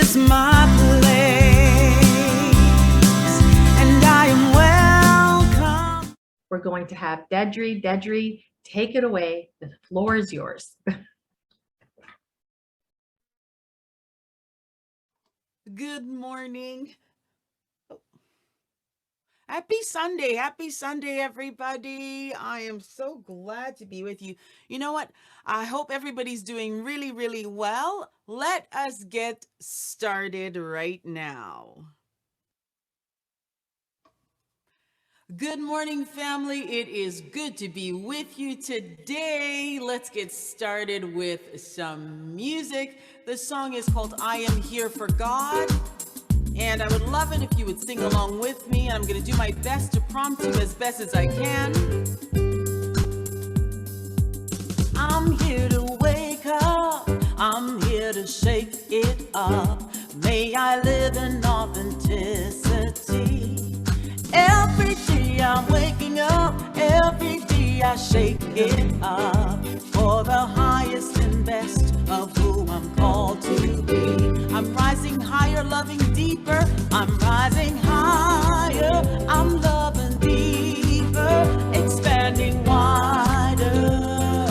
is my place, and I am welcome. We're going to have Deidrey. Deidrey, take it away. The floor is yours. Good morning. Happy Sunday, everybody. I am so glad to be with you. You know what? I hope everybody's doing really, really well. Let us get started right now. Good morning, family. It is good to be with you today. Let's get started with some music. The song is called I Am Here for God. And I would love it if you would sing along with me. I'm going to do my best to prompt you as best as I can. I'm here to wake up. I'm here to shake it up. May I live in authenticity. Every day I'm waking up. Every day I shake it up for the highest and best of who I'm called to be. I'm rising higher, loving deeper. I'm rising higher. I'm loving deeper, expanding wider.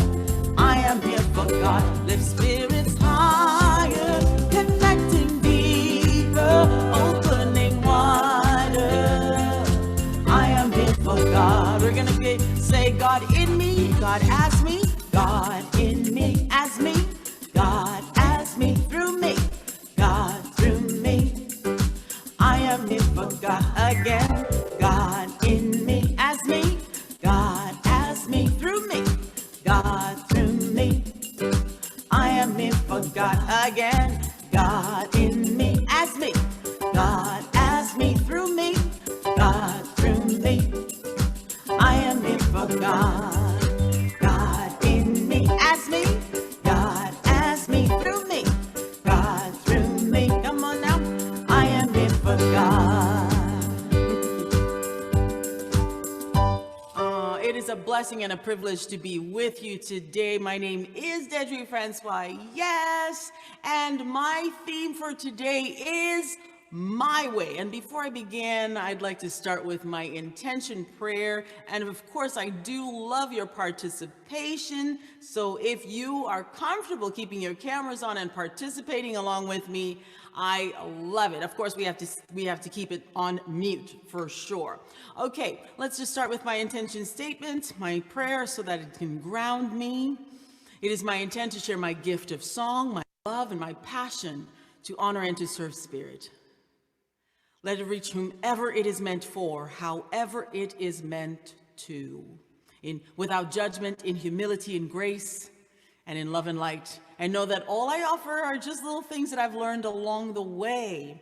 I am here for God. Lift spirits higher, connecting deeper, opening wider. I am here for God. We're gonna say God in me, God as me, God in me as me, God as me through me, God through me. I am here for God again. God in me as me, God as me through me, God through me. I am here for God again. God in me as me, God as me through me, God through me. I am here for God. God in me as me, God as me through me, God through me. Come on now. I am here for God. It is a blessing and a privilege to be with you today. My name is Deidrey Francois, yes, and my theme for today is my way. And before I begin, I'd like to start with my intention prayer. And of course, I do love your participation. So if you are comfortable keeping your cameras on and participating along with me, I love it. Of course, we have to keep it on mute for sure. Okay, let's just start with my intention statement, my prayer, so that it can ground me. It is my intent to share my gift of song, my love, and my passion to honor and to serve Spirit. Let it reach whomever it is meant for, however it is meant to, without judgment, in humility and grace, and in love and light. And know that all I offer are just little things that I've learned along the way.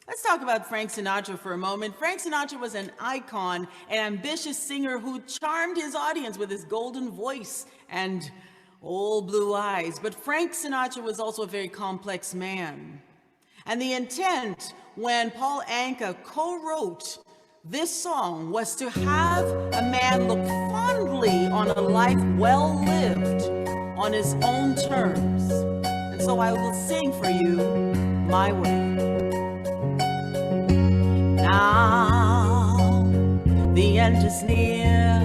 Let's talk about Frank Sinatra for a moment. Frank Sinatra was an icon, an ambitious singer who charmed his audience with his golden voice and old blue eyes. But Frank Sinatra was also a very complex man. And the intent when Paul Anka co-wrote this song was to have a man look fondly on a life well lived on his own terms. And so I will sing for you my way. Now the end is near,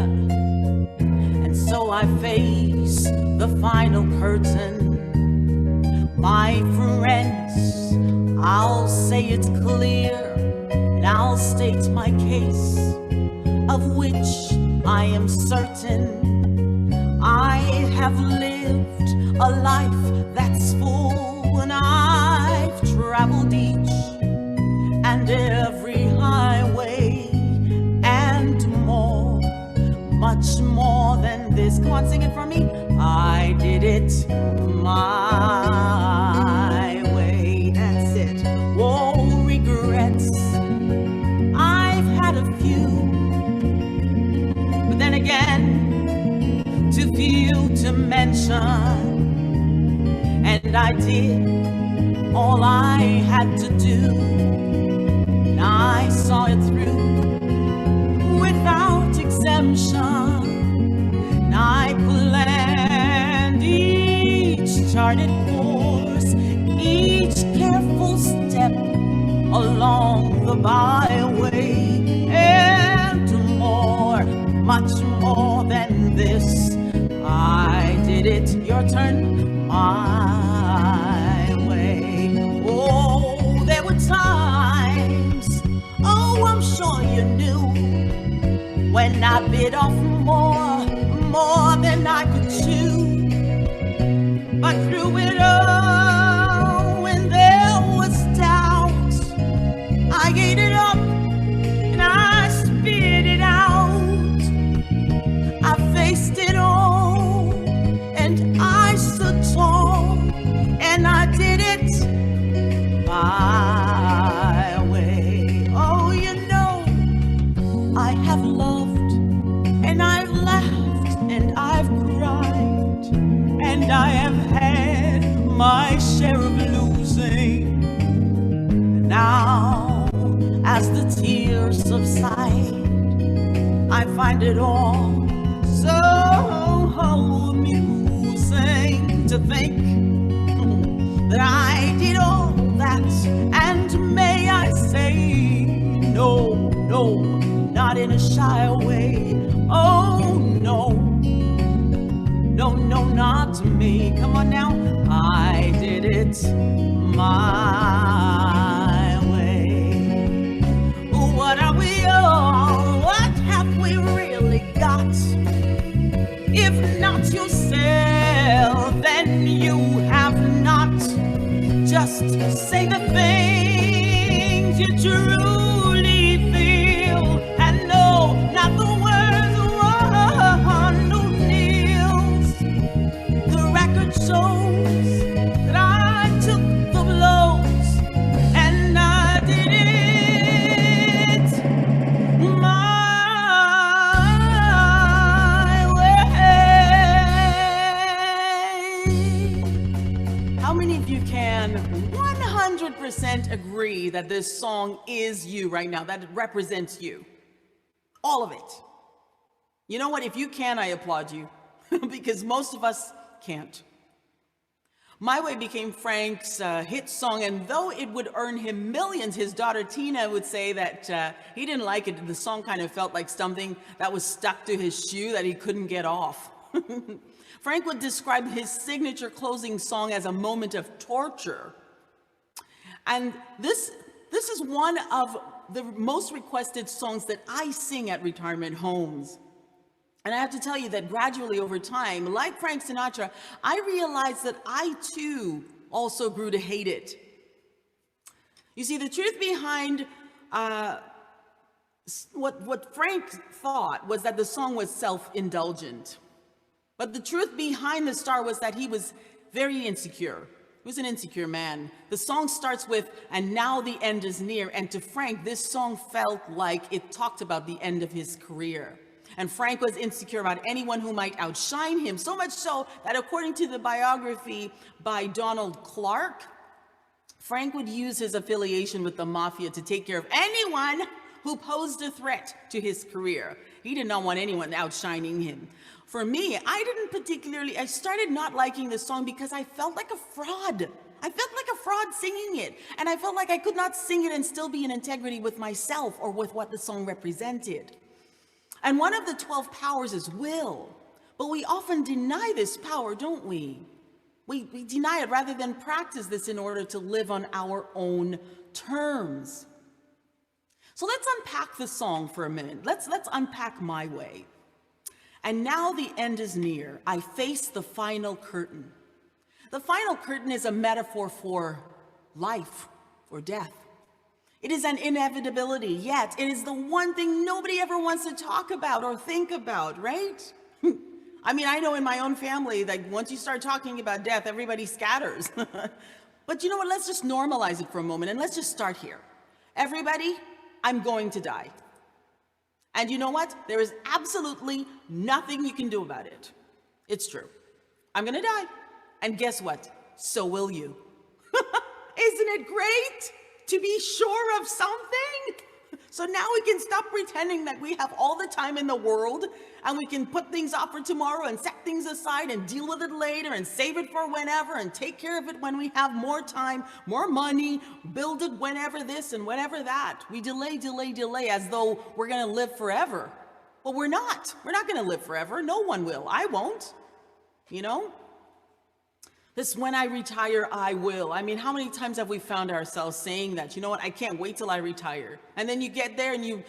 and so I face the final curtain. My friends, I'll say it clear, and I'll state my case, of which I am certain. I have lived a life that's full, and I've traveled each and every highway, and more, much more than this. Come on, sing it for me. I did it my way. That's it. Oh, regrets, I've had a few, but then again, too few to mention. And I did all I had to do, and I saw it through without exemption. And I planned each charted course, each careful step along the byway, and more, much more than this. I did it, your turn, my way. Oh, there were times, oh, I'm sure you knew, when I bit off more than I could chew. But through it all, when there was doubt, I ate it up and I spit it out. I faced it all and I stood tall, and I did it my way. Oh, you know, I have loved and I've laughed and I've cried, and I have had my share of losing. Now, as the tears subside, I find it all so amusing to think that I did all that, and may I say, no, not in a shy way. Oh, no, not me. Come on now. I did it my way. What are we all? What have we really got? If not yourself, then you have not. Just say the things you truly feel, and no, not the words one who kneels. The record shows that I took the blows, and I did it my way. How many of you can 100% agree that this song is you right now, that it represents you? All of it. You know what? If you can, I applaud you, because most of us can't. My Way became Frank's hit song, and though it would earn him millions, his daughter Tina would say that he didn't like it. The song kind of felt like something that was stuck to his shoe that he couldn't get off. Frank would describe his signature closing song as a moment of torture. And this is one of the most requested songs that I sing at retirement homes. And I have to tell you that gradually over time, like Frank Sinatra, I realized that I too also grew to hate it. You see, the truth behind what Frank thought was that the song was self-indulgent. But the truth behind the star was that he was very insecure. He was an insecure man. The song starts with, "And now the end is near." And to Frank, this song felt like it talked about the end of his career. And Frank was insecure about anyone who might outshine him, so much so that according to the biography by Donald Clark, Frank would use his affiliation with the mafia to take care of anyone who posed a threat to his career. He did not want anyone outshining him. For me, I started not liking this song because I felt like a fraud. I felt like a fraud singing it. And I felt like I could not sing it and still be in integrity with myself or with what the song represented. And one of the 12 powers is will. But we often deny this power, don't we? We deny it rather than practice this in order to live on our own terms. So let's unpack the song for a minute. Let's unpack My Way. And now the end is near. I face the final curtain. The final curtain is a metaphor for life or death. It is an inevitability, yet it is the one thing nobody ever wants to talk about or think about, right? I mean, I know in my own family, like once you start talking about death, everybody scatters. But you know what? Let's just normalize it for a moment and let's just start here. Everybody, I'm going to die. And you know what? There is absolutely nothing you can do about it. It's true. I'm going to die. And guess what? So will you. Isn't it great to be sure of something? So now we can stop pretending that we have all the time in the world and we can put things off for tomorrow and set things aside and deal with it later and save it for whenever and take care of it when we have more time, more money, build it whenever this and whenever that. We delay, delay, delay as though we're going to live forever. Well, we're not. We're not going to live forever. No one will. I won't. You know? This when I retire, I will. I mean, how many times have we found ourselves saying that, you know what, I can't wait till I retire. And then you get there and you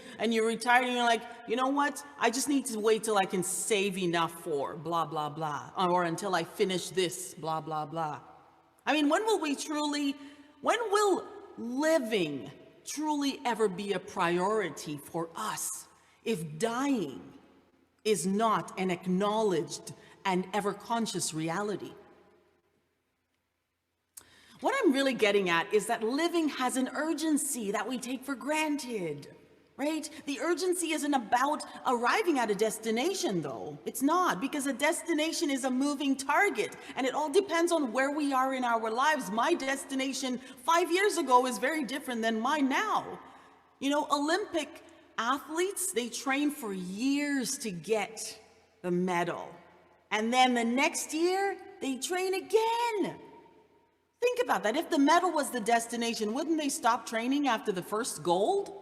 retire and you're like, you know what, I just need to wait till I can save enough for blah, blah, blah. Or until I finish this, blah, blah, blah. I mean, when will living truly ever be a priority for us if dying is not an acknowledged and ever conscious reality? What I'm really getting at is that living has an urgency that we take for granted, right? The urgency isn't about arriving at a destination, though. It's not, because a destination is a moving target, and it all depends on where we are in our lives. My destination 5 years ago is very different than mine now. You know, Olympic athletes, they train for years to get the medal. And then the next year, they train again. Think about that. If the medal was the destination, wouldn't they stop training after the first gold?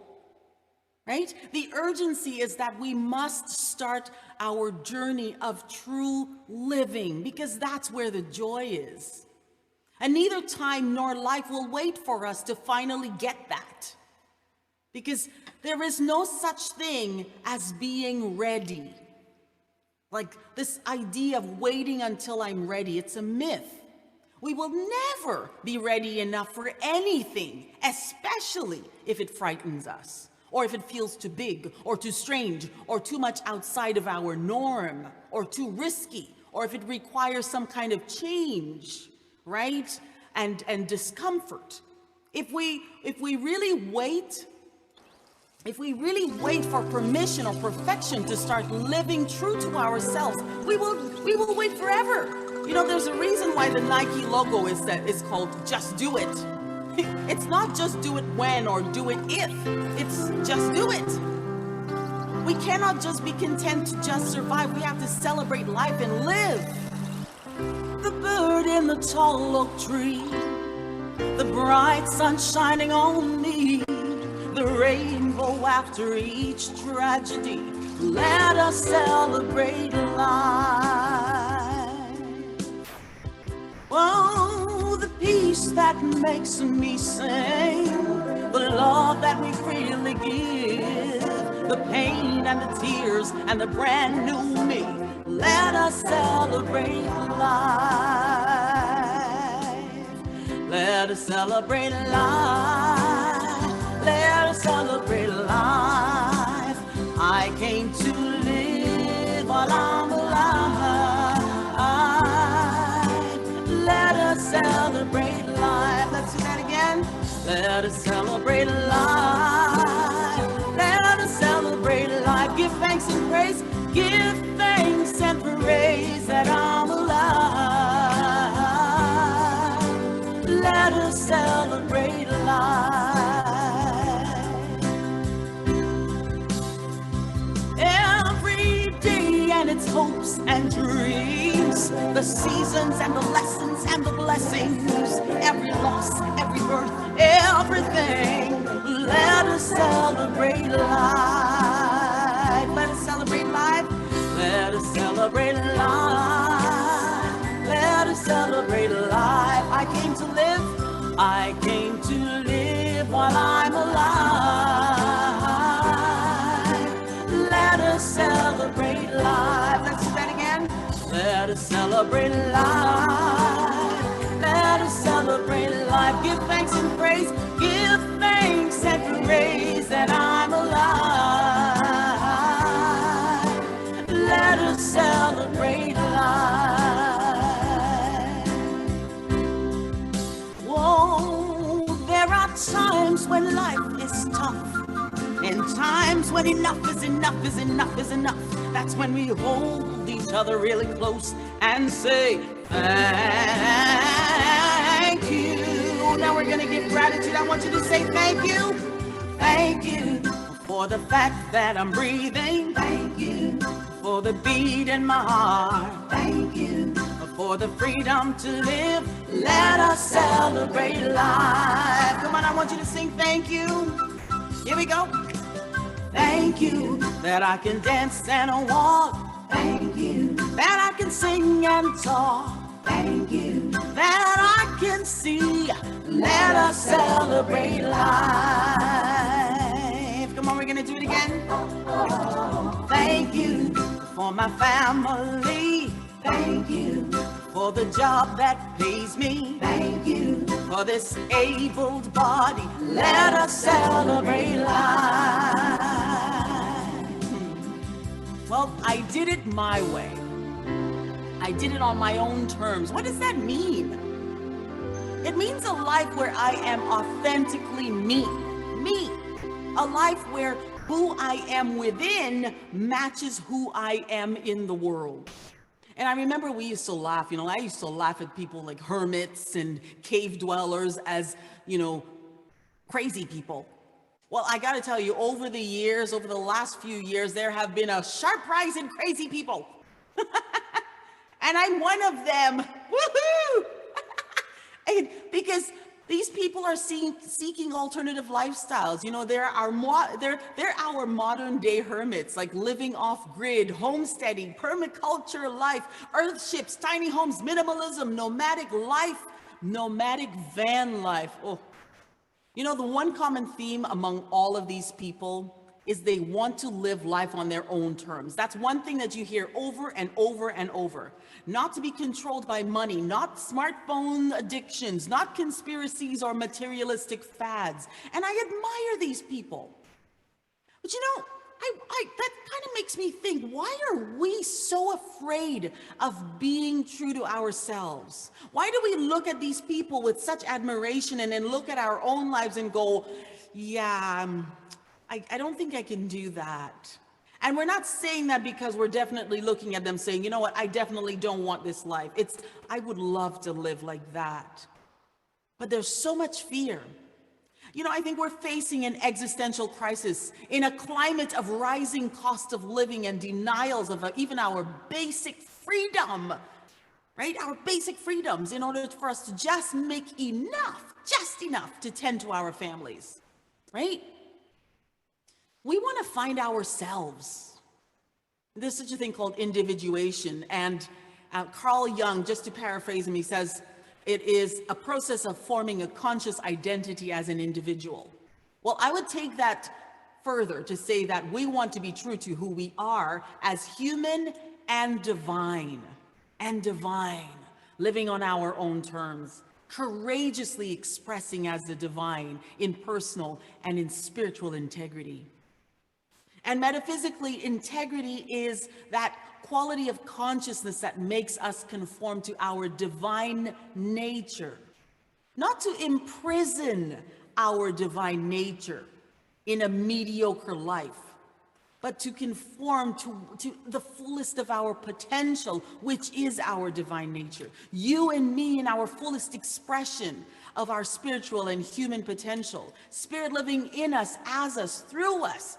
Right? The urgency is that we must start our journey of true living, because that's where the joy is. And neither time nor life will wait for us to finally get that. Because there is no such thing as being ready. Like this idea of waiting until I'm ready, it's a myth. We will never be ready enough for anything, especially if it frightens us, or if it feels too big, or too strange, or too much outside of our norm, or too risky, or if it requires some kind of change, right? And discomfort. If we really wait for permission or perfection to start living true to ourselves, we will wait forever. You know, there's a reason why the Nike logo is called Just Do It. It's not just do it when or do it if. It's just do it. We cannot just be content to just survive. We have to celebrate life and live. The bird in the tall oak tree, the bright sun shining on me, the rainbow after each tragedy. Let us celebrate life. Oh, the peace that makes me sing, the love that we freely give, the pain and the tears and the brand new me. Let us celebrate life. Let us celebrate life. Let us celebrate life. I came to live while I'm alive. Let us celebrate life. Let's do that again. Let us celebrate life. Let us celebrate life. Give thanks and praise. Give thanks and praise that I'm alive. Let us celebrate life. Every day and its hopes and dreams, the seasons and the lessons and the blessings, every loss, every birth, everything. Let us celebrate life. Let us celebrate life. Let us celebrate life. Let us celebrate life. I came to live. I came to live while I'm alive. Let us celebrate life. Let's do that again. Let us celebrate life. Let us celebrate life. Give thanks and praise. Give thanks and praise that I'm alive. Let us celebrate life. Whoa, there are times when life is tough, and times when enough is enough is enough is enough. That's when we hold each other really close and say, thank you. Now we're going to give gratitude. I want you to say thank you. Thank you For the fact that I'm breathing, thank you. For the beat in my heart, thank you. For the freedom to live, let us celebrate life. Come on, I want you to sing thank you. Here we go. Thank you that I can dance and walk. Thank you that I can sing and talk. Thank you that I can see. Let us celebrate life. Come on, we're gonna do it again. Thank you for my family. Thank you for the job that pays me. Thank you for this abled body. Let us celebrate life. Well, I did it my way. I did it on my own terms. What does that mean? It means a life where I am authentically me. Me. A life where who I am within matches who I am in the world. And I remember we used to laugh, I used to laugh at people like hermits and cave dwellers as, crazy people. Well, I gotta tell you, over the last few years, there have been a sharp rise in crazy people. And I'm one of them. Woohoo! And because these people are seeking alternative lifestyles. They're our modern day hermits, like living off grid, homesteading, permaculture life, earthships, tiny homes, minimalism, nomadic life, nomadic van life. Oh, the one common theme among all of these people is they want to live life on their own terms. That's one thing that you hear over and over and over. Not to be controlled by money, not smartphone addictions, not conspiracies or materialistic fads. And I admire these people. But that kind of makes me think, why are we so afraid of being true to ourselves? Why do we look at these people with such admiration and then look at our own lives and go, yeah, I don't think I can do that. And we're not saying that because we're definitely looking at them saying, you know what, I definitely don't want this life. I would love to live like that. But there's so much fear. I think we're facing an existential crisis in a climate of rising cost of living and denials of even our basic freedom, right? Our basic freedoms in order for us to just make just enough to tend to our families, right? We want to find ourselves. There's such a thing called individuation. And Carl Jung, just to paraphrase him, he says, it is a process of forming a conscious identity as an individual. Well, I would take that further to say that we want to be true to who we are as human and divine, living on our own terms, courageously expressing as the divine in personal and in spiritual integrity. And metaphysically, integrity is that quality of consciousness that makes us conform to our divine nature, not to imprison our divine nature in a mediocre life, but to conform to the fullest of our potential, which is our divine nature. You and me in our fullest expression of our spiritual and human potential, spirit living in us, as us, through us.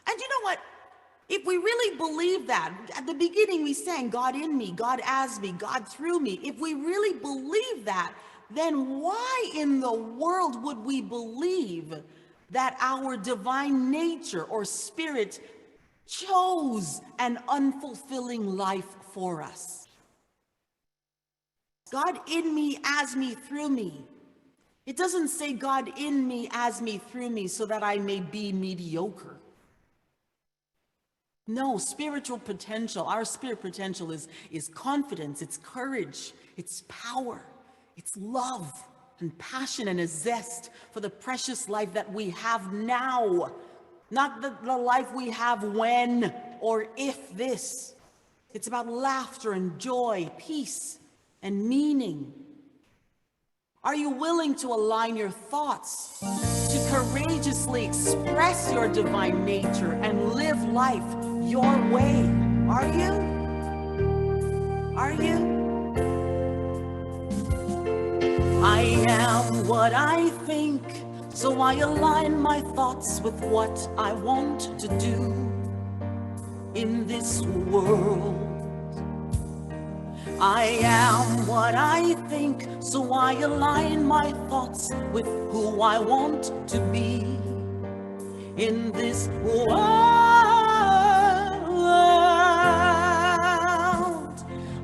And you know what? If we really believe that, at the beginning we sang, God in me, God as me, God through me. If we really believe that, then why in the world would we believe that our divine nature or spirit chose an unfulfilling life for us? God in me, as me, through me. It doesn't say God in me, as me, through me, so that I may be mediocre. No, spiritual potential, our spirit potential is confidence, it's courage, it's power, it's love and passion and a zest for the precious life that we have now, not the life we have when or if this. It's about laughter and joy, peace and meaning. Are you willing to align your thoughts, to courageously express your divine nature and live life your way? Are you? Are you? I am what I think, So I align my thoughts with what I want to do in this world. I am what I think, so I align my thoughts with who I want to be in this world.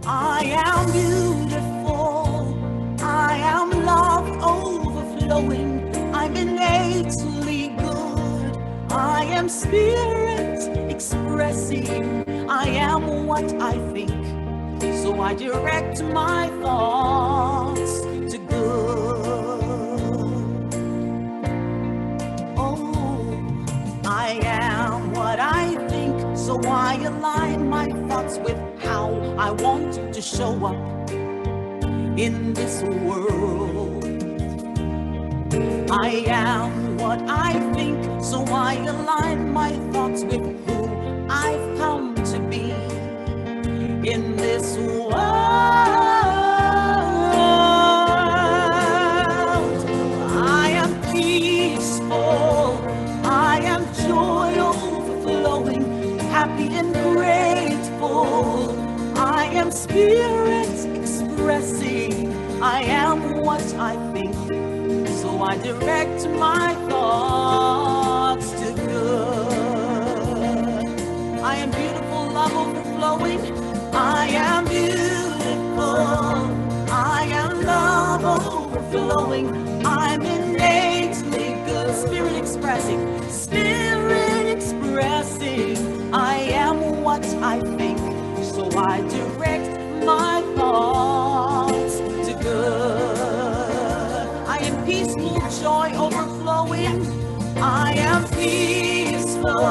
I am beautiful, I am love overflowing, I'm innately good, I am spirit expressing, I am what I think, so I direct my thoughts to good. Oh, I am what I think, so I align my thoughts with how I want to show up in this world. I am what I think, so I align my thoughts with who I've come to be in this world. I am peaceful, I am joy overflowing, happy and grateful, I am spirit expressing, I am what I think, so I direct my thoughts to good. I am beautiful, love overflowing, I am beautiful, I am love overflowing, I'm innately good, spirit expressing, I am what I think, so I direct my thoughts to good. I am peaceful, joy overflowing, I am peaceful,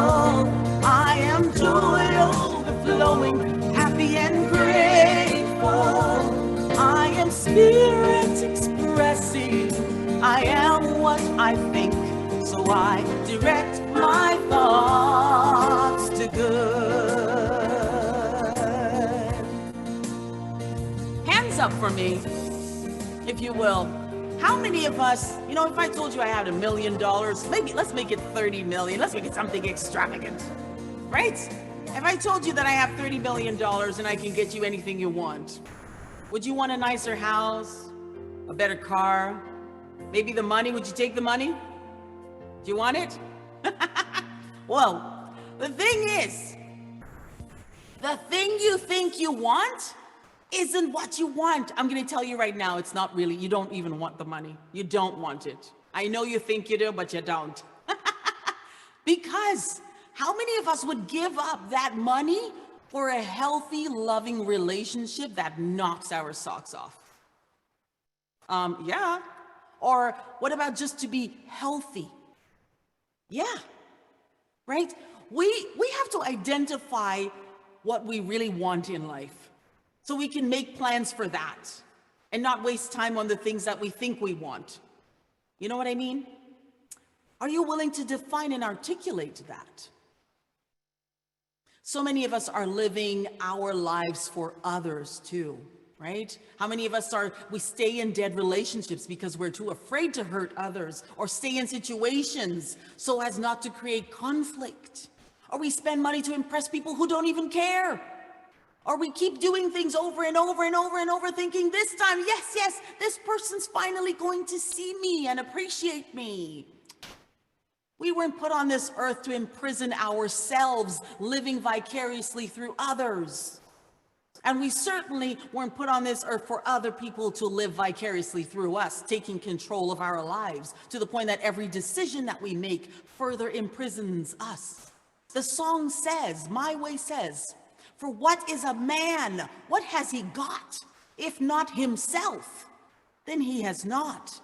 I am joy overflowing, happy and grateful, I am spirit expressing, I am what I think, so I direct my thoughts to good. Hands up for me, if you will. How many of us, you know, if I told you I had $1 million, maybe let's make it 30 million, let's make it something extravagant, right? If I told you that I have $30 million and I can get you anything you want, would you want a nicer house, a better car, maybe the money? Would you take the money? Do you want it? Well, the thing is, the thing you think you want isn't what you want. I'm going to tell you right now, it's not really. You don't even want the money. You don't want it. I know you think you do, but you don't. Because how many of us would give up that money for a healthy, loving relationship that knocks our socks off? Yeah. Or what about just to be healthy? Yeah, right? We have to identify what we really want in life so we can make plans for that and not waste time on the things that we think we want. You know what I mean? Are you willing to define and articulate that? So many of us are living our lives for others too. Right? How many of us we stay in dead relationships because we're too afraid to hurt others, or stay in situations so as not to create conflict, or we spend money to impress people who don't even care, or we keep doing things over and over and over and over thinking this time, yes, this person's finally going to see me and appreciate me. We weren't put on this earth to imprison ourselves, living vicariously through others. And we certainly weren't put on this earth for other people to live vicariously through us, taking control of our lives to the point that every decision that we make further imprisons us. The song says, My Way says, for what is a man? What has he got? If not himself, then he has not.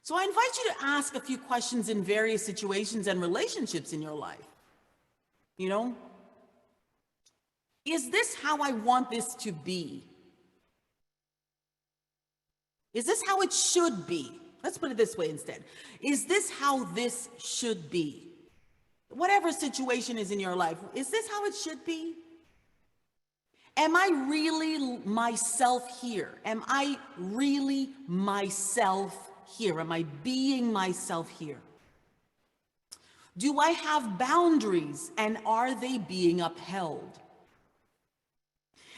So I invite you to ask a few questions in various situations and relationships in your life. You know, is this how I want this to be? Is this how it should be? Let's put it this way instead. Is this how this should be? Whatever situation is in your life, is this how it should be? Am I really myself here? Am I really myself here? Am I being myself here? Do I have boundaries, and are they being upheld?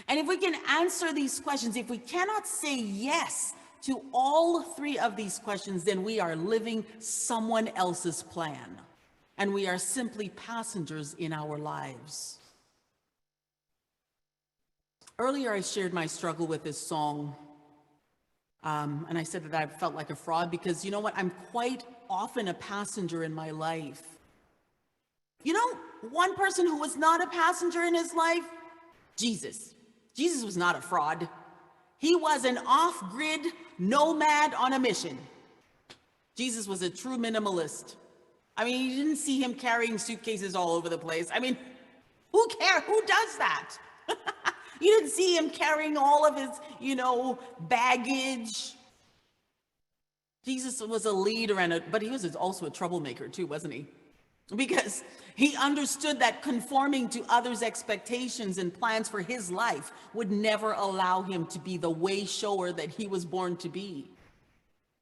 And if we can answer these questions, if we cannot say yes to all three of these questions, then we are living someone else's plan, and we are simply passengers in our lives. Earlier, I shared my struggle with this song, and I said that I felt like a fraud because, you know what, I'm quite often a passenger in my life. You know, one person who was not a passenger in his life, Jesus. Jesus was not a fraud. He was an off-grid nomad on a mission. Jesus was a true minimalist. I mean, you didn't see him carrying suitcases all over the place. I mean, who cares? Who does that? You didn't see him carrying all of his, baggage. Jesus was a leader, but he was also a troublemaker too, wasn't he? Because he understood that conforming to others' expectations and plans for his life would never allow him to be the way shower that he was born to be,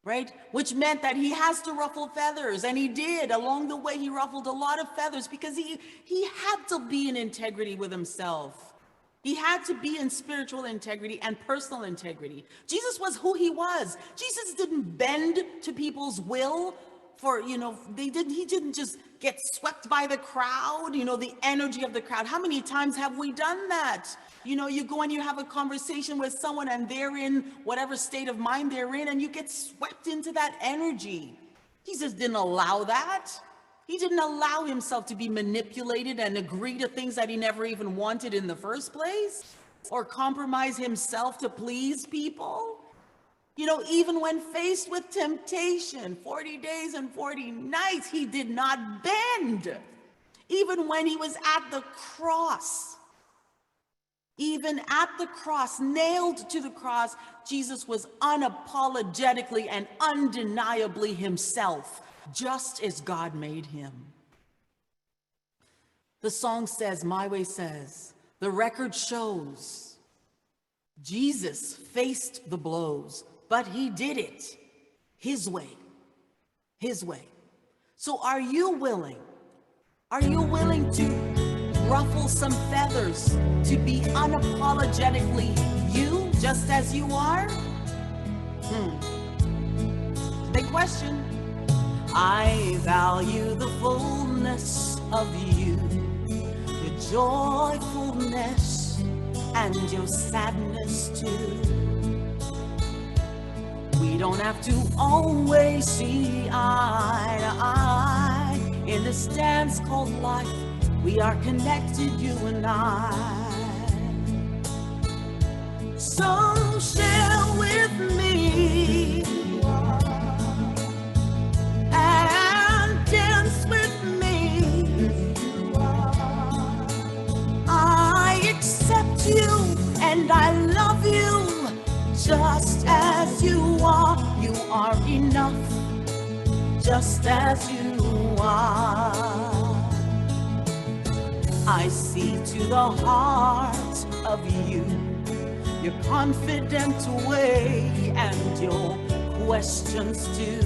right? Which meant that he has to ruffle feathers, and he did. Along the way, he ruffled a lot of feathers because he had to be in integrity with himself. He had to be in spiritual integrity and personal integrity. Jesus was who he was. Jesus didn't bend to people's will he didn't just get swept by the crowd, the energy of the crowd. How many times have we done that? You go and you have a conversation with someone and they're in whatever state of mind they're in, and you get swept into that energy. Jesus didn't allow that. He didn't allow himself to be manipulated and agree to things that he never even wanted in the first place, or compromise himself to please people. Even when faced with temptation, 40 days and 40 nights, he did not bend. Even when he was at the cross, nailed to the cross, Jesus was unapologetically and undeniably himself, just as God made him. The song says, my way says, the record shows, Jesus faced the blows, but he did it his way, his way. So are you willing? Are you willing to ruffle some feathers, to be unapologetically you, just as you are? Big question. I value the fullness of you, your joyfulness and your sadness too. We don't have to always see eye to eye in this dance called life. We are connected, you and I. So share with me and dance with me. I accept you and I love you just as you are. You are enough just as you are. I see to the heart of you, your confident way and your questions too.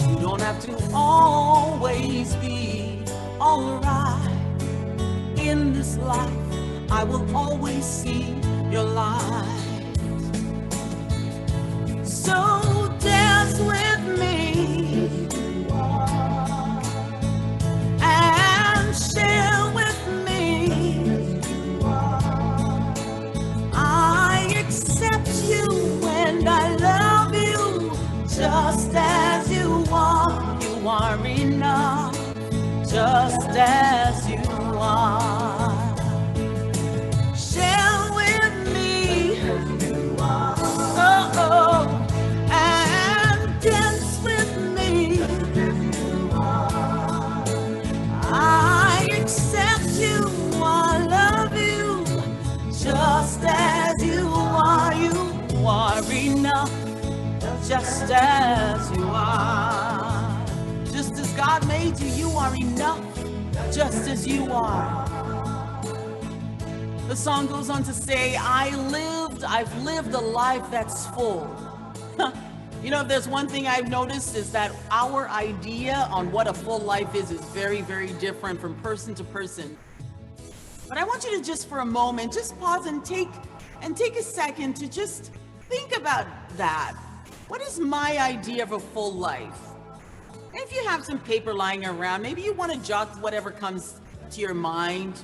You don't have to always be alright in this life. I will always see your light. So dance with me and share with me. I accept you and I love you just as you are. You are enough just as you are. Share with me, and dance with me. I accept you, I love you just as you are. You are enough just as you are. Just as God made you, you are enough just as you are. The song goes on to say, I've lived a life that's full. You know, if there's one thing I've noticed is that our idea on what a full life is very, very different from person to person. But I want you to just for a moment, just pause and take a second to just think about that. What is my idea of a full life? And if you have some paper lying around, maybe you want to jot whatever comes to your mind.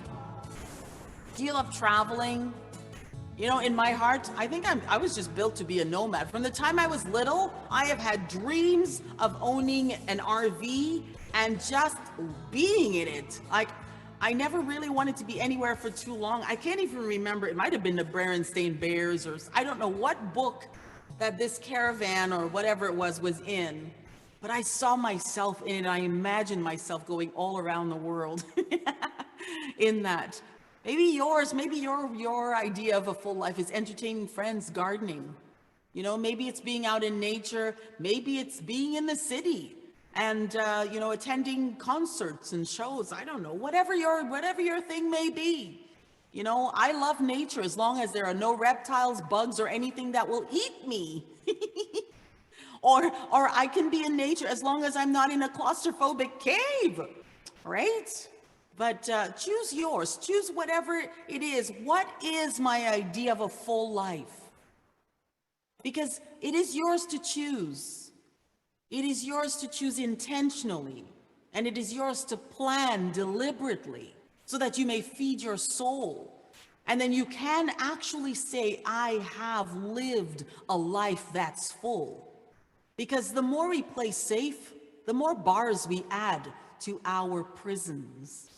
Do you love traveling? You know, in my heart, I think I was just built to be a nomad. From the time I was little, I have had dreams of owning an RV and just being in it. Like, I never really wanted to be anywhere for too long. I can't even remember. It might have been the Berenstain Bears, or I don't know what book that this caravan or whatever it was in. But I saw myself in it. I imagined myself going all around the world in that. Maybe your idea of a full life is entertaining friends, gardening. You know, maybe it's being out in nature. Maybe it's being in the city and, you know, attending concerts and shows. I don't know, whatever your thing may be. You know, I love nature as long as there are no reptiles, bugs, or anything that will eat me. Or I can be in nature as long as I'm not in a claustrophobic cave, right? But choose yours, choose whatever it is. What is my idea of a full life? Because it is yours to choose. It is yours to choose intentionally, and it is yours to plan deliberately so that you may feed your soul. And then you can actually say, I have lived a life that's full. Because the more we play safe, the more bars we add to our prisons.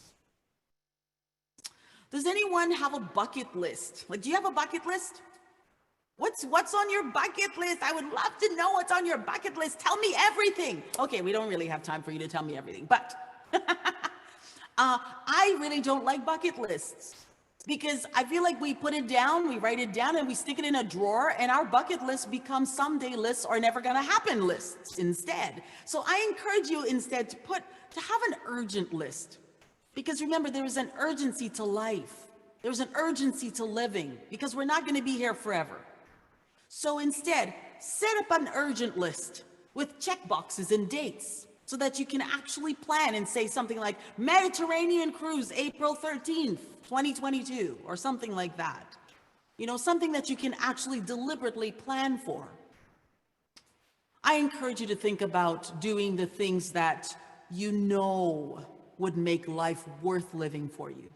Does anyone have a bucket list? Like, do you have a bucket list? What's on your bucket list? I would love to know what's on your bucket list. Tell me everything. Okay, we don't really have time for you to tell me everything, but I really don't like bucket lists because I feel like we put it down, we write it down, and we stick it in a drawer, and our bucket list becomes someday lists or never gonna happen lists instead. So I encourage you instead to have an urgent list. Because remember, there is an urgency to life. There's an urgency to living because we're not going to be here forever. So instead, set up an urgent list with check boxes and dates so that you can actually plan and say something like Mediterranean cruise, April 13th, 2022, or something like that. You know, something that you can actually deliberately plan for. I encourage you to think about doing the things that you know would make life worth living for you.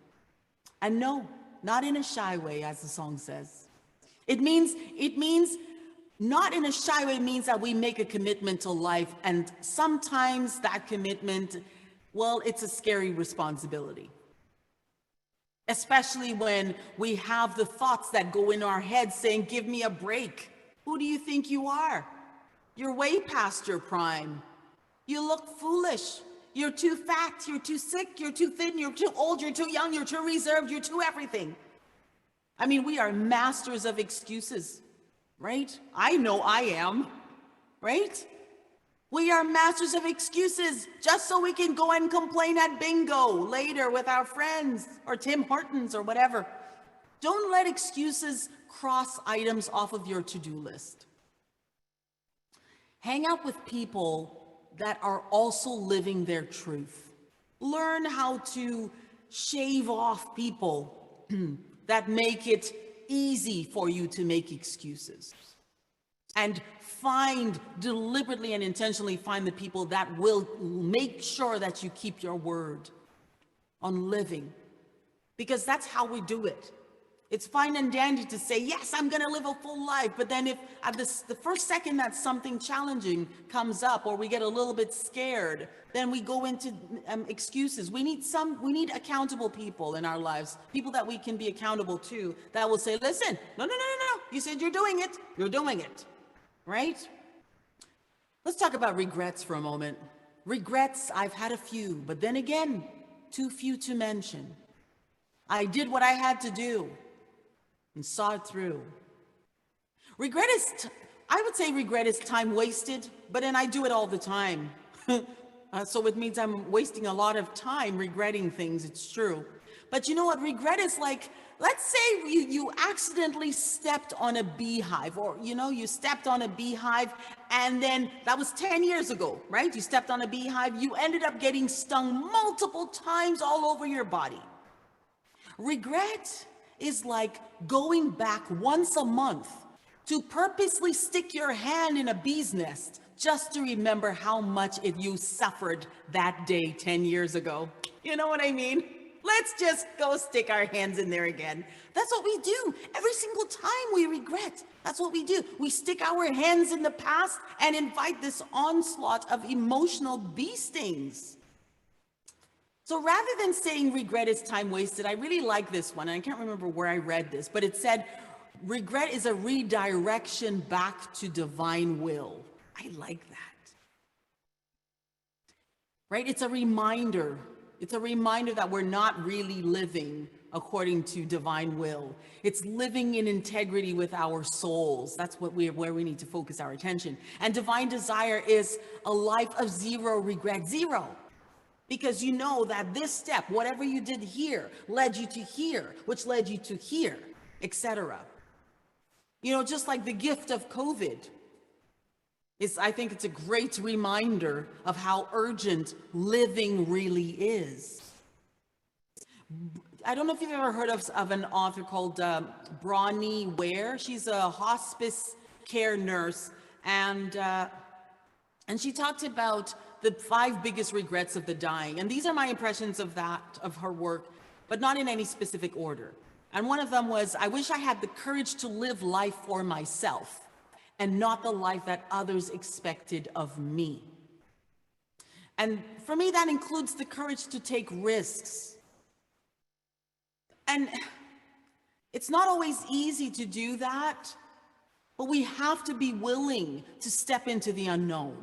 And no, not in a shy way, as the song says. It means not in a shy way means that we make a commitment to life, and sometimes that commitment, well, it's a scary responsibility. Especially when we have the thoughts that go in our head saying, give me a break. Who do you think you are? You're way past your prime. You look foolish. You're too fat, you're too sick, you're too thin, you're too old, you're too young, you're too reserved, you're too everything. I mean, we are masters of excuses, right? I know I am, right? We are masters of excuses just so we can go and complain at bingo later with our friends or Tim Hortons or whatever. Don't let excuses cross items off of your to-do list. Hang out with people that are also living their truth. Learn how to shave off people that make it easy for you to make excuses. And deliberately and intentionally find the people that will make sure that you keep your word on living. Because that's how we do it. It's fine and dandy to say, yes, I'm going to live a full life. But then if at the first second that something challenging comes up or we get a little bit scared, then we go into excuses. We need accountable people in our lives, people that we can be accountable to, that will say, listen, no. You said you're doing it. You're doing it. Right? Let's talk about regrets for a moment. Regrets, I've had a few, but then again, too few to mention. I did what I had to do and saw it through. I would say regret is time wasted, but then I do it all the time. So it means I'm wasting a lot of time regretting things, it's true. But you know what, regret is like, let's say you accidentally stepped on a beehive, or you stepped on a beehive And then that was 10 years ago, right? You stepped on a beehive, you ended up getting stung multiple times all over your body. Regret is like going back once a month to purposely stick your hand in a bee's nest just to remember how much you suffered that day 10 years ago. You know what I mean? Let's just go stick our hands in there again. That's what we do. Every single time we regret, that's what we do. We stick our hands in the past and invite this onslaught of emotional bee stings. So rather than saying regret is time wasted, I really like this one. And I can't remember where I read this, but it said, regret is a redirection back to divine will. I like that. Right? It's a reminder. It's a reminder that we're not really living according to divine will. It's living in integrity with our souls. That's where we need to focus our attention. And divine desire is a life of zero regret, zero. Because you know that this step, whatever you did here, led you to here, which led you to here, etc. You know, just like the gift of COVID. I think it's a great reminder of how urgent living really is. I don't know if you've ever heard of an author called Bronnie Ware. She's a hospice care nurse, and she talked about the 5 biggest regrets of the dying. And these are my impressions of her work, but not in any specific order. And one of them was, I wish I had the courage to live life for myself and not the life that others expected of me. And for me, that includes the courage to take risks. And it's not always easy to do that, but we have to be willing to step into the unknown.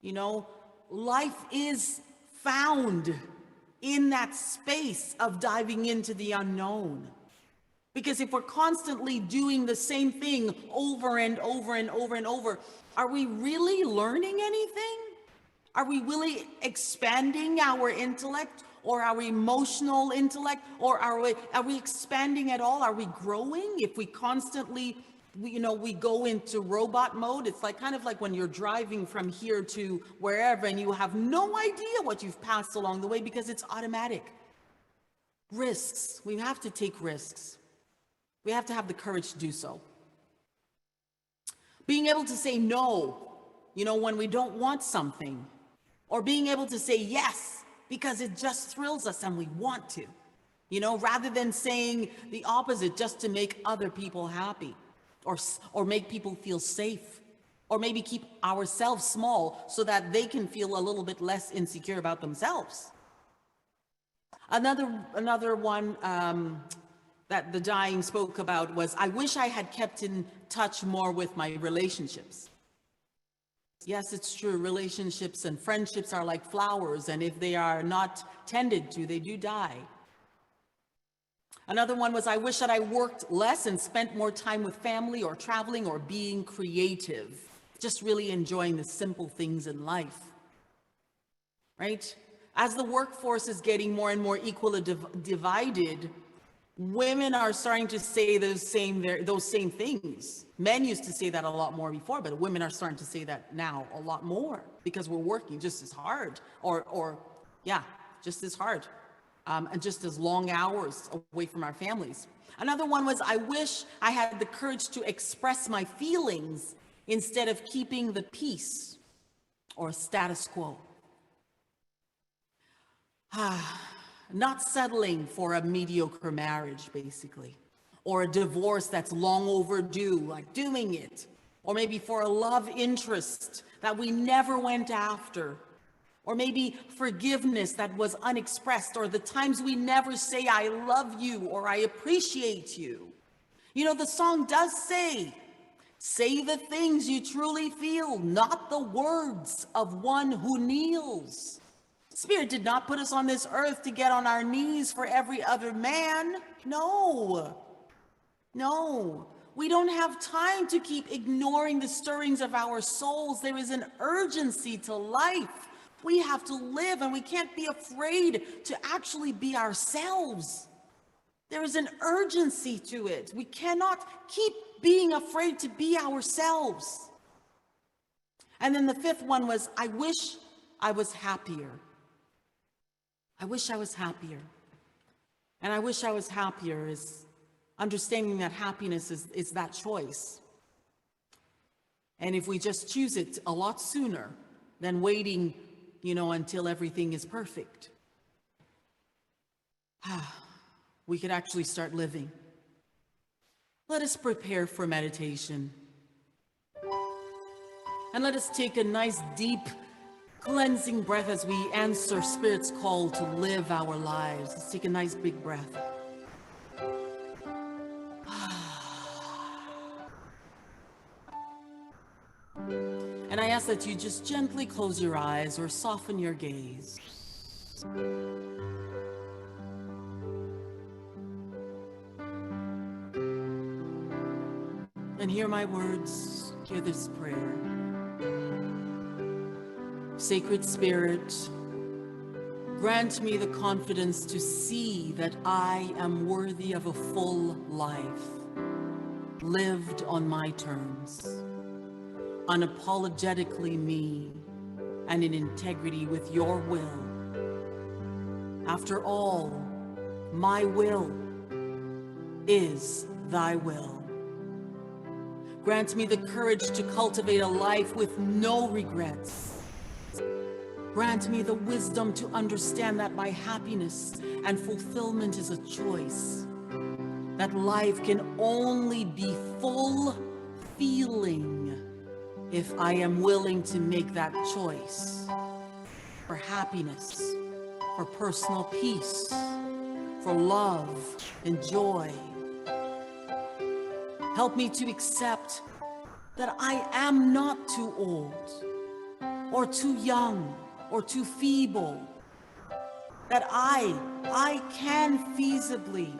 You know, life is found in that space of diving into the unknown. Because if we're constantly doing the same thing over and over and over and over, are we really learning anything? Are we really expanding our intellect or our emotional intellect? Or are we expanding at all? Are we growing? If we constantly, we go into robot mode, it's like kind of like when you're driving from here to wherever and you have no idea what you've passed along the way because it's automatic. Risks. We have to take risks. We have to have the courage to do so. Being able to say no, when we don't want something, or being able to say yes because it just thrills us and we want to, rather than saying the opposite just to make other people happy, or make people feel safe, or maybe keep ourselves small so that they can feel a little bit less insecure about themselves. Another one that the dying spoke about was, I wish I had kept in touch more with my relationships. Yes, it's true. Relationships and friendships are like flowers, and if they are not tended to, they do die. Another one was, I wish that I worked less and spent more time with family or traveling or being creative, just really enjoying the simple things in life, right? As the workforce is getting more and more equally divided, women are starting to say those same things. Men used to say that a lot more before, but women are starting to say that now a lot more because we're working just as hard, just as hard, and just as long hours away from our families. Another one was, I wish I had the courage to express my feelings instead of keeping the peace or status quo. Not settling for a mediocre marriage, basically, or a divorce that's long overdue, like doing it, or maybe for a love interest that we never went after, or maybe forgiveness that was unexpressed, or the times we never say, I love you, or I appreciate you. The song does say the things you truly feel, not the words of one who kneels. Spirit did not put us on this earth to get on our knees for every other man. No. We don't have time to keep ignoring the stirrings of our souls. There is an urgency to life. We have to live, and we can't be afraid to actually be ourselves. There is an urgency to it. We cannot keep being afraid to be ourselves. And then the fifth one was, I wish I was happier. I wish I was happier. And I wish I was happier is understanding that happiness is that choice. And if we just choose it a lot sooner than waiting, until everything is perfect, we could actually start living. Let us prepare for meditation. And let us take a nice deep cleansing breath as we answer Spirit's call to live our lives. Let's take a nice big breath. And I ask that you just gently close your eyes or soften your gaze. And hear my words, hear this prayer. Sacred Spirit, grant me the confidence to see that I am worthy of a full life, lived on my terms, unapologetically me, and in integrity with your will. After all, my will is thy will. Grant me the courage to cultivate a life with no regrets. Grant me the wisdom to understand that my happiness and fulfillment is a choice, that life can only be full feeling if I am willing to make that choice for happiness, for personal peace, for love and joy. Help me to accept that I am not too old or too young or too feeble, that I can feasibly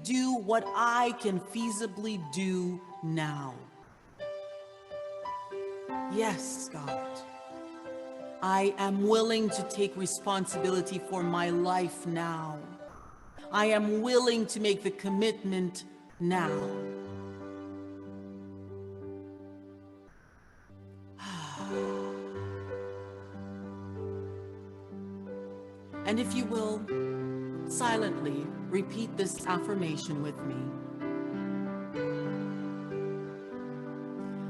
do what I can feasibly do now. Yes, God, I am willing to take responsibility for my life now. I am willing to make the commitment now. And if you will, silently repeat this affirmation with me.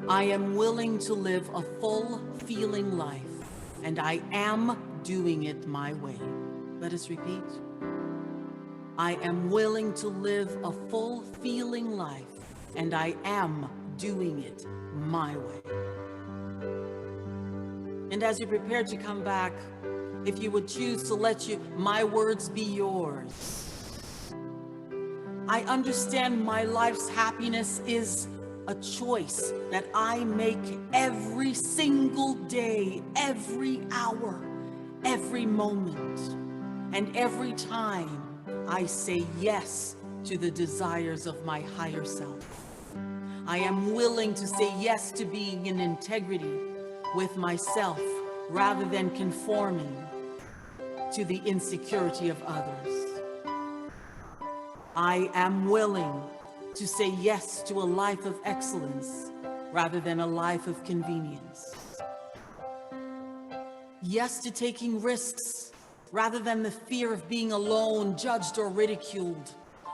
I am willing to live a full feeling life, and I am doing it my way. Let us repeat. I am willing to live a full feeling life, and I am doing it my way. And as you prepare to come back, if you would choose to let my words be yours. I understand my life's happiness is a choice that I make every single day, every hour, every moment, and every time I say yes to the desires of my higher self. I am willing to say yes to being in integrity with myself rather than conforming to the insecurity of others. I am willing to say yes to a life of excellence rather than a life of convenience. Yes to taking risks rather than the fear of being alone, judged, or ridiculed.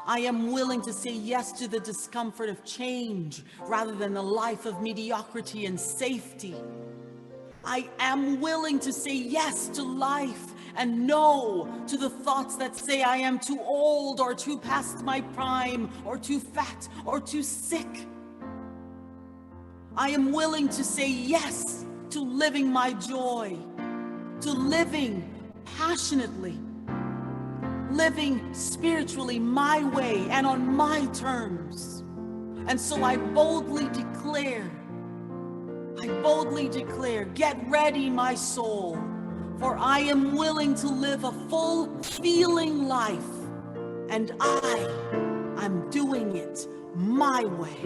I am willing to say yes to the discomfort of change rather than the life of mediocrity and safety. I am willing to say yes to life and no to the thoughts that say I am too old or too past my prime or too fat or too sick. I am willing to say yes to living my joy, to living passionately, living spiritually my way and on my terms. And so I boldly declare, get ready, my soul, for I am willing to live a full feeling life, and I'm doing it my way.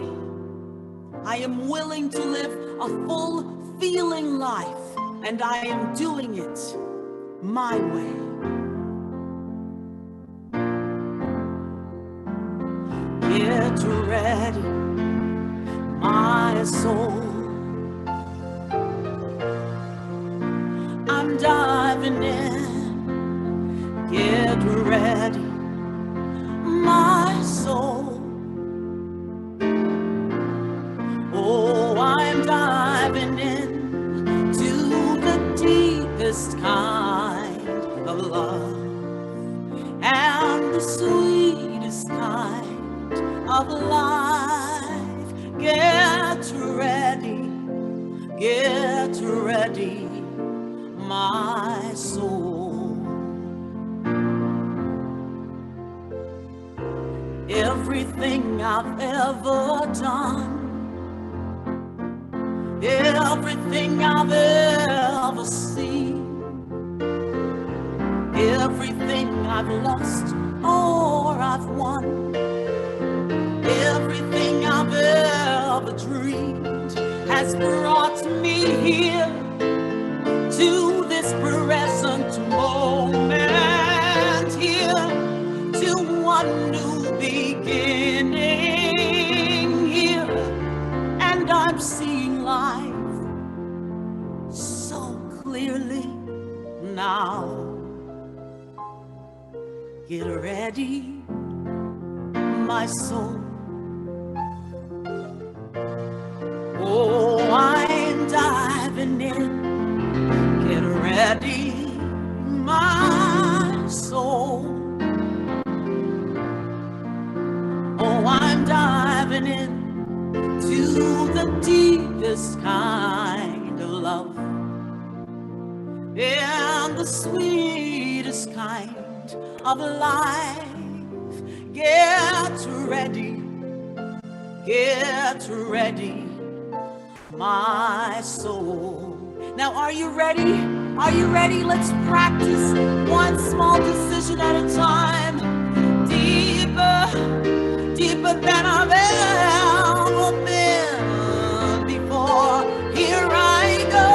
I am willing to live a full feeling life, and I am doing it my way. Get ready, my soul. diving in to the deepest kind of love and the sweetest kind of life. Get ready, my soul. Everything I've ever done, everything I've ever seen, everything I've lost or I've won, everything I've ever dreamed has brought me here to this present moment, here to one new beginning here, and I'm seeing life so clearly now. Get ready, my soul. Oh, I'm diving in. Get ready, my soul. Oh, I'm diving in to the deepest kind of love and the sweetest kind of life. Get ready, my soul. Now, are you ready? Are you ready? Let's practice one small decision at a time. Deeper, deeper than I've ever been before. Here I go.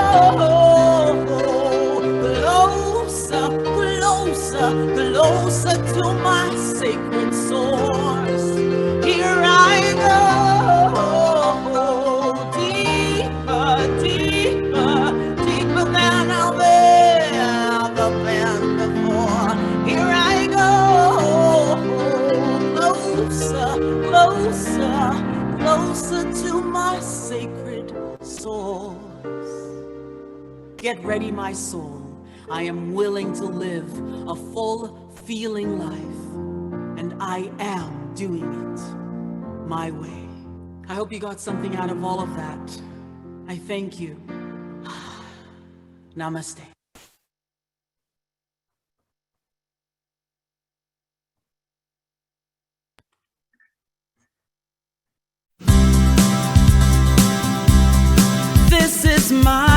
Closer, closer, closer to my sacred source. Here I go. Deeper, deeper, deeper than I've ever been before. Here I go. Closer, closer, closer to my sacred source. Get ready, my soul. I am willing to live a full, feeling life, and I am doing it my way. I hope you got something out of all of that. I thank you. Namaste. This is my